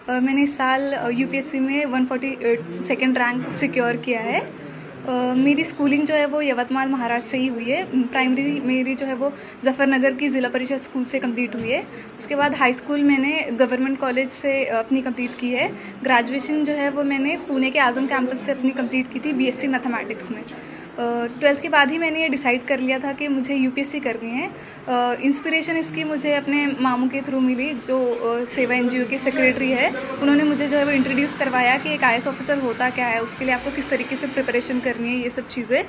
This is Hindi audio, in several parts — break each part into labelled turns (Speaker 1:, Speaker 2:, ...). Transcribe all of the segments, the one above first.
Speaker 1: मैंने इस साल यूपीएससी में 142nd रैंक सिक्योर किया है। मेरी स्कूलिंग जो है वो यवतमाल महाराष्ट्र से ही हुई है। प्राइमरी मेरी जो है वो जफरनगर की ज़िला परिषद स्कूल से कंप्लीट हुई है। उसके बाद हाई स्कूल मैंने गवर्नमेंट कॉलेज से अपनी कंप्लीट की है। ग्रेजुएशन जो है वो मैंने पुणे के आज़म कैंपस से अपनी कंप्लीट की थी बीएससी मैथमेटिक्स में। 12th के बाद ही मैंने ये डिसाइड कर लिया था कि मुझे यूपीएससी करनी है। इंस्पिरेशन इसकी मुझे अपने मामू के थ्रू मिली, जो सेवा एनजीओ के सेक्रेटरी है। उन्होंने मुझे जो है वो इंट्रोड्यूस करवाया कि एक आईएएस ऑफिसर होता क्या है, उसके लिए आपको किस तरीके से प्रिपरेशन करनी है, ये सब चीज़ें।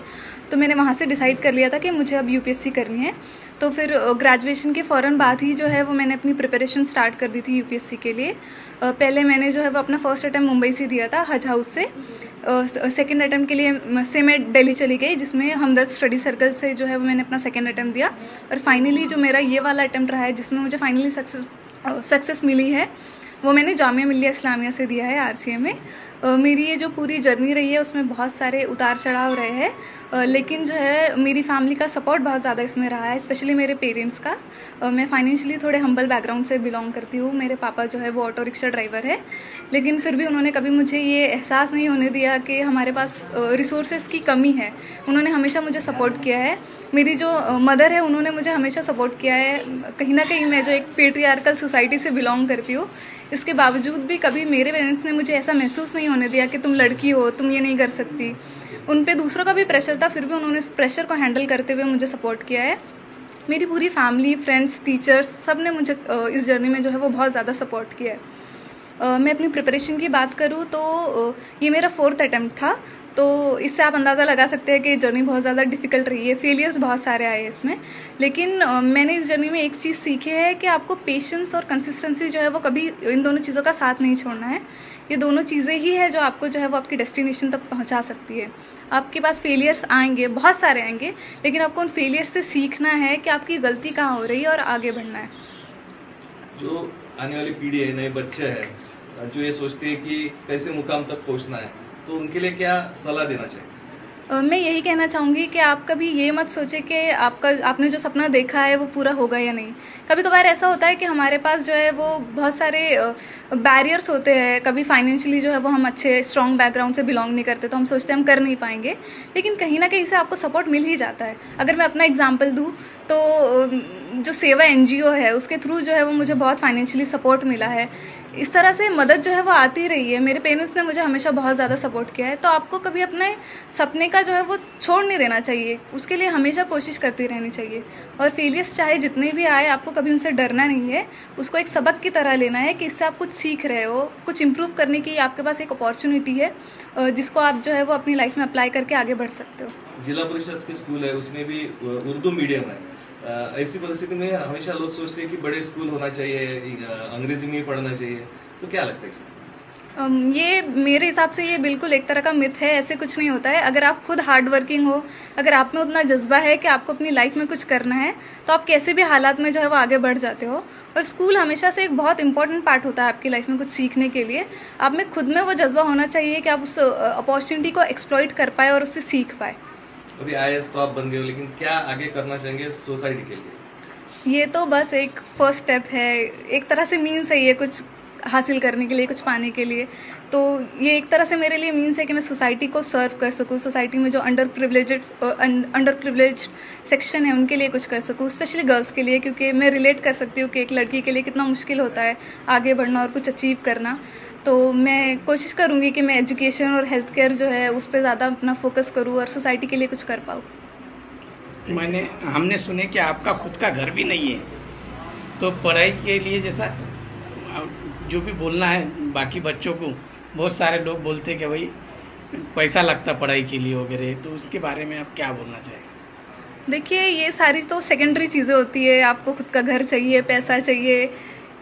Speaker 1: तो मैंने वहाँ से डिसाइड कर लिया था कि मुझे अब यूपीएससी करनी है। तो फिर ग्रेजुएशन के फ़ौरन बाद ही जो है वो मैंने अपनी प्रिपरेशन स्टार्ट कर दी थी यूपीएससी के लिए। पहले मैंने जो है वो अपना फर्स्ट अटैम्प्ट मुंबई से दिया था, हज हाउस से। सेकेंड अटैम्प्ट के लिए से मैं दिल्ली चली गई, जिसमें हमदर्द स्टडी सर्कल से जो है वो मैंने अपना सेकेंड अटैम्प्ट दिया। और फाइनली जो मेरा ये वाला अटैम्प्ट रहा है, जिसमें मुझे फाइनली सक्सेस मिली है, वो मैंने जामिया मिल्लिया इस्लामिया से दिया है, आरसीए में। मेरी ये जो पूरी जर्नी रही है उसमें बहुत सारे उतार चढ़ाव रहे हैं, लेकिन जो है मेरी फैमिली का सपोर्ट बहुत ज़्यादा इसमें रहा है, स्पेशली मेरे पेरेंट्स का। मैं फाइनेंशियली थोड़े हम्बल बैकग्राउंड से बिलोंग करती हूँ। मेरे पापा जो है वो ऑटो रिक्शा ड्राइवर है, लेकिन फिर भी उन्होंने कभी मुझे ये एहसास नहीं होने दिया कि हमारे पास रिसोर्सेज की कमी है। उन्होंने हमेशा मुझे सपोर्ट किया है। मेरी जो मदर है, उन्होंने मुझे हमेशा सपोर्ट किया है। कहीं ना कहीं मैं जो एक पेट्रियार्कल सोसाइटी से बिलोंग करती हूँ, इसके बावजूद भी कभी मेरे पेरेंट्स ने मुझे ऐसा महसूस नहीं होने दिया कि तुम लड़की हो, तुम ये नहीं कर सकती। उन पे दूसरों का भी प्रेशर था, फिर भी उन्होंने इस प्रेशर को हैंडल करते हुए मुझे सपोर्ट किया है। मेरी पूरी फैमिली, फ्रेंड्स, टीचर्स, सब ने मुझे इस जर्नी में जो है वो बहुत ज़्यादा सपोर्ट किया है। मैं अपनी प्रिपरेशन की बात करूँ तो ये मेरा 4th अटैम्प्ट था, तो इससे आप अंदाज़ा लगा सकते हैं कि जर्नी बहुत ज़्यादा डिफिकल्ट रही है। फेलियर्स बहुत सारे आए हैं इसमें, लेकिन मैंने इस जर्नी में एक चीज़ सीखी है कि आपको पेशेंस और कंसिस्टेंसी जो है वो कभी इन दोनों चीज़ों का साथ नहीं छोड़ना है। ये दोनों चीज़ें ही है जो आपको जो है वो आपकी डेस्टिनेशन तक पहुंचा सकती है। आपके पास फेलियर्स आएंगे, बहुत सारे आएंगे, लेकिन आपको उन फेलियर्स से सीखना है कि आपकी गलती कहाँ हो रही है और आगे बढ़ना है।
Speaker 2: जो आने वाली पीढ़ी है, नए बच्चे हैं जो ये सोचते हैं कि कैसे मुकाम तक पहुंचना है, तो उनके लिए क्या सलाह देना चाहिए?
Speaker 1: मैं यही कहना चाहूँगी कि आप कभी ये मत सोचें कि आपने जो सपना देखा है वो पूरा होगा या नहीं। कभी कभार ऐसा होता है कि हमारे पास जो है वो बहुत सारे बैरियर्स होते हैं। कभी फाइनेंशियली जो है वो हम अच्छे स्ट्रॉन्ग बैकग्राउंड से बिलोंग नहीं करते, तो हम सोचते हैं हम कर नहीं पाएंगे, लेकिन कहीं ना कहीं से आपको सपोर्ट मिल ही जाता है। अगर मैं अपना एग्जाम्पल दूँ तो जो सेवा एनजीओ है, उसके थ्रू जो है वो मुझे बहुत फाइनेंशियली सपोर्ट मिला है। इस तरह से मदद जो है वो आती रही है। मेरे पेरेंट्स ने मुझे हमेशा बहुत ज़्यादा सपोर्ट किया है। तो आपको कभी अपने सपने का जो है वो छोड़ नहीं देना चाहिए, उसके लिए हमेशा कोशिश करती रहनी चाहिए। और फेलियर्स चाहे जितने भी आए, आपको कभी उनसे डरना नहीं है। उसको एक सबक की तरह लेना है कि इससे आप कुछ सीख रहे हो, कुछ इम्प्रूव करने की आपके पास एक अपॉर्चुनिटी है, जिसको आप जो है वो अपनी लाइफ में अप्लाई करके आगे बढ़ सकते हो।
Speaker 2: जिला परिषद के स्कूल है, उसमें भी उर्दू मीडियम है। ऐसी परिस्थिति में हमेशा लोग सोचते हैं कि बड़े स्कूल होना चाहिए, अंग्रेजी में ही पढ़ना चाहिए, तो क्या लगता है इसमें?
Speaker 1: ये मेरे हिसाब से ये बिल्कुल एक तरह का मिथ है। ऐसे कुछ नहीं होता है। अगर आप खुद हार्ड वर्किंग हो, अगर आप में उतना जज्बा है कि आपको अपनी लाइफ में कुछ करना है, तो आप कैसे भी हालात में जो है वो आगे बढ़ जाते हो। और स्कूल हमेशा से एक बहुत इंपॉर्टेंट पार्ट होता है आपकी लाइफ में कुछ सीखने के लिए। आप में खुद में वो जज्बा होना चाहिए कि आप उस अपॉर्चुनिटी को एक्सप्लॉइट कर पाए और उससे सीख पाए।
Speaker 2: अभी आईएएस तो आप बन गए हो, लेकिन क्या आगे करना चाहेंगे सोसाइटी के लिए?
Speaker 1: ये तो बस एक फर्स्ट स्टेप है, एक तरह से मीन्स है ये कुछ हासिल करने के लिए, कुछ पाने के लिए। तो ये एक तरह से मेरे लिए मीन्स है कि मैं सोसाइटी को सर्व कर सकूँ, सोसाइटी में जो अंडर प्रिविलेज्ड सेक्शन है उनके लिए कुछ कर सकूँ, स्पेशली गर्ल्स के लिए, क्योंकि मैं रिलेट कर सकती हूँ कि एक लड़की के लिए कितना मुश्किल होता है आगे बढ़ना और कुछ अचीव करना। तो मैं कोशिश करूँगी कि मैं एजुकेशन और हेल्थ केयर जो है उस पर ज़्यादा अपना फोकस करूँ और सोसाइटी के लिए कुछ कर पाऊँ।
Speaker 3: हमने सुने कि आपका खुद का घर भी नहीं है, तो पढ़ाई के लिए जैसा जो भी बोलना है बाकी बच्चों को, बहुत सारे लोग बोलते हैं कि भाई पैसा लगता पढ़ाई के लिए वगैरह, तो उसके बारे में आप क्या बोलना चाहेंगे?
Speaker 1: देखिए, ये सारी तो सेकेंडरी चीज़ें होती है। आपको खुद का घर चाहिए, पैसा चाहिए,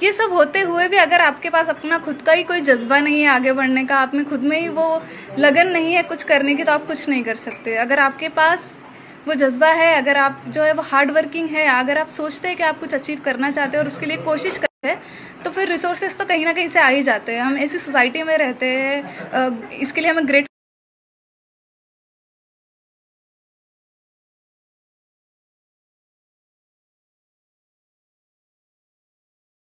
Speaker 1: ये सब होते हुए भी अगर आपके पास अपना खुद का ही कोई जज्बा नहीं है आगे बढ़ने का, आप में खुद में ही वो लगन नहीं है कुछ करने की, तो आप कुछ नहीं कर सकते। अगर आपके पास वो जज्बा है, अगर आप जो है वो हार्ड वर्किंग है, अगर आप सोचते हैं कि आप कुछ अचीव करना चाहते हैं और उसके लिए कोशिश करते हैं, तो फिर रिसोर्सेज तो कहीं ना कहीं से आ ही जाते हैं। हम ऐसी सोसाइटी में रहते हैं, इसके लिए हमें ग्रेट